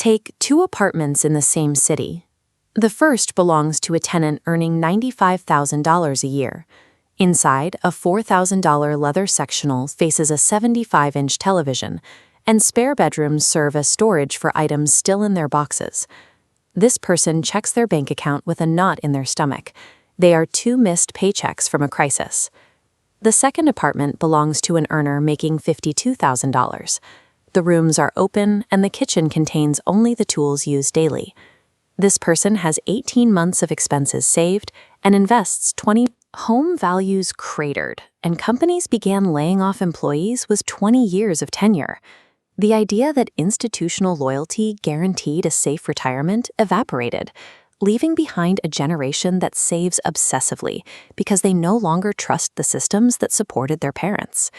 Take two apartments in the same city. The first belongs to a tenant earning $95,000 a year. Inside, a $4,000 leather sectional faces a 75-inch television, and spare bedrooms serve as storage for items still in their boxes. This person checks their bank account with a knot in their stomach. They are two missed paychecks from a crisis. The second apartment belongs to an earner making $52,000. The rooms are open, and the kitchen contains only the tools used daily. This person has 18 months of expenses saved and invests 20. Home values cratered, and companies began laying off employees with 20 years of tenure. The idea that institutional loyalty guaranteed a safe retirement evaporated, leaving behind a generation that saves obsessively because they no longer trust the systems that supported their parents.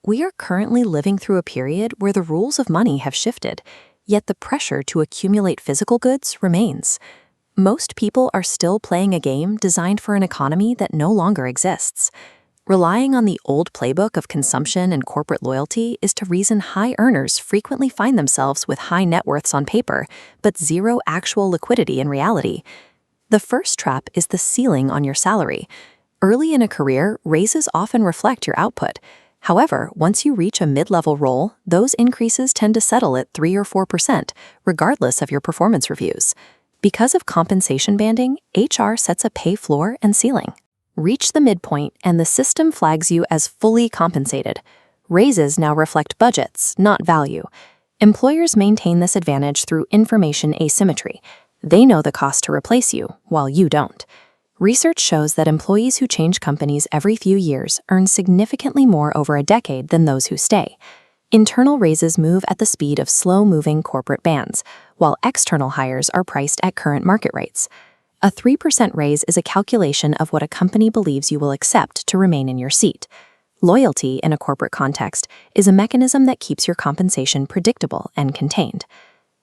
We are currently living through a period where the rules of money have shifted, yet the pressure to accumulate physical goods remains. Most people are still playing a game designed for an economy that no longer exists. Relying on the old playbook of consumption and corporate loyalty is the reason high earners frequently find themselves with high net worths on paper, but zero actual liquidity in reality. The first trap is the ceiling on your salary. Early in a career, raises often reflect your output. However, once you reach a mid-level role, those increases tend to settle at 3 or 4%, regardless of your performance reviews. Because of compensation banding, HR sets a pay floor and ceiling. Reach the midpoint, and the system flags you as fully compensated. Raises now reflect budgets, not value. Employers maintain this advantage through information asymmetry. They know the cost to replace you, while you don't. Research shows that employees who change companies every few years earn significantly more over a decade than those who stay. Internal raises move at the speed of slow-moving corporate bands, while external hires are priced at current market rates. A 3% raise is a calculation of what a company believes you will accept to remain in your seat. Loyalty in a corporate context is a mechanism that keeps your compensation predictable and contained.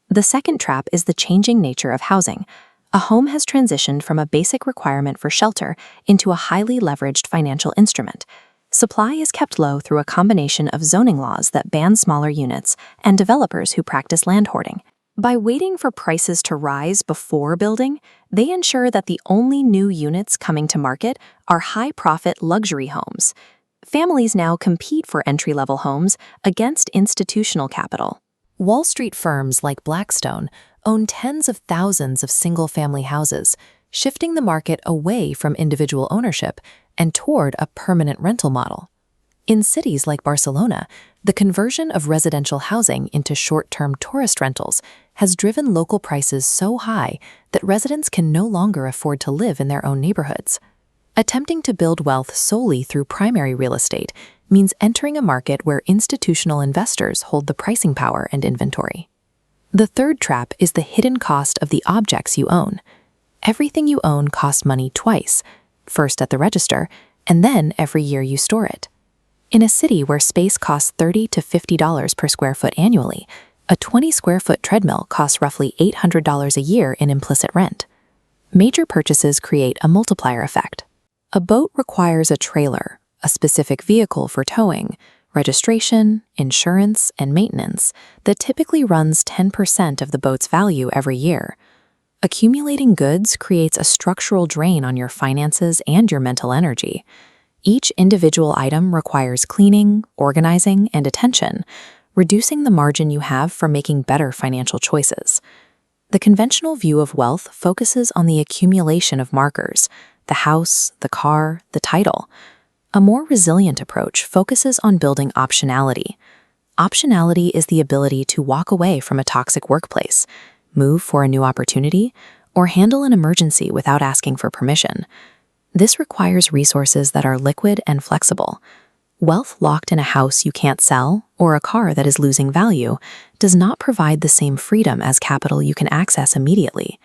The second trap is the changing nature of housing. A home has transitioned from a basic requirement for shelter into a highly leveraged financial instrument. Supply is kept low through a combination of zoning laws that ban smaller units and developers who practice land hoarding. By waiting for prices to rise before building, they ensure that the only new units coming to market are high-profit luxury homes. Families now compete for entry-level homes against institutional capital. Wall Street firms like Blackstone own tens of thousands of single-family houses, shifting the market away from individual ownership and toward a permanent rental model. In cities like Barcelona, the conversion of residential housing into short-term tourist rentals has driven local prices so high that residents can no longer afford to live in their own neighborhoods. Attempting to build wealth solely through primary real estate means entering a market where institutional investors hold the pricing power and inventory. The third trap is the hidden cost of the objects you own. Everything you own costs money twice, first at the register, and then every year you store it. In a city where space costs $30 to $50 per square foot annually, a 20-square-foot treadmill costs roughly $800 a year in implicit rent. Major purchases create a multiplier effect. A boat requires a trailer, a specific vehicle for towing, registration, insurance, and maintenance that typically runs 10% of the boat's value every year. Accumulating goods creates a structural drain on your finances and your mental energy. Each individual item requires cleaning, organizing, and attention, reducing the margin you have for making better financial choices. The conventional view of wealth focuses on the accumulation of markers, the house, the car, the title. A more resilient approach focuses on building optionality. Optionality is the ability to walk away from a toxic workplace, move for a new opportunity, or handle an emergency without asking for permission. This requires resources that are liquid and flexible. Wealth locked in a house you can't sell or a car that is losing value does not provide the same freedom as capital you can access immediately.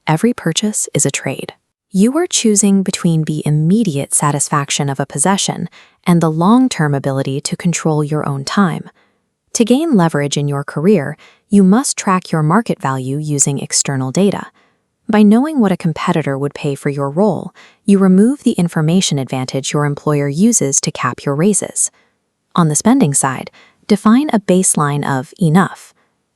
Every purchase is a trade. You are choosing between the immediate satisfaction of a possession and the long-term ability to control your own time. To gain leverage in your career, you must track your market value using external data. By knowing what a competitor would pay for your role, you remove the information advantage your employer uses to cap your raises. On the spending side, define a baseline of enough.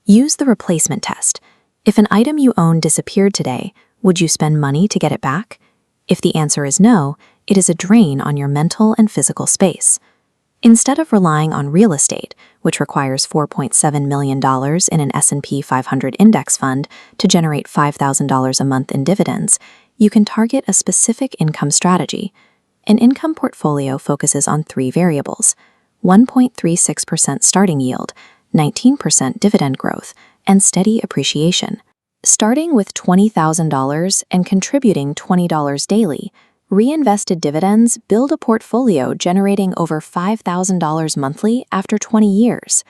Use the replacement test. If an item you own disappeared today, would you spend money to get it back? If the answer is no, it is a drain on your mental and physical space. Instead of relying on real estate, which requires $4.7 million in an S&P 500 index fund to generate $5,000 a month in dividends, you can target a specific income strategy. An income portfolio focuses on 3 variables: 1.36% starting yield, 19% dividend growth, and steady appreciation. Starting with $20,000 and contributing $20 daily, reinvested dividends build a portfolio generating over $5,000 monthly after 20 years.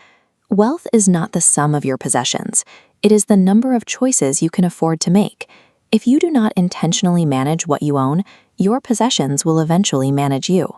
Wealth is not the sum of your possessions. It is the number of choices you can afford to make. If you do not intentionally manage what you own, your possessions will eventually manage you.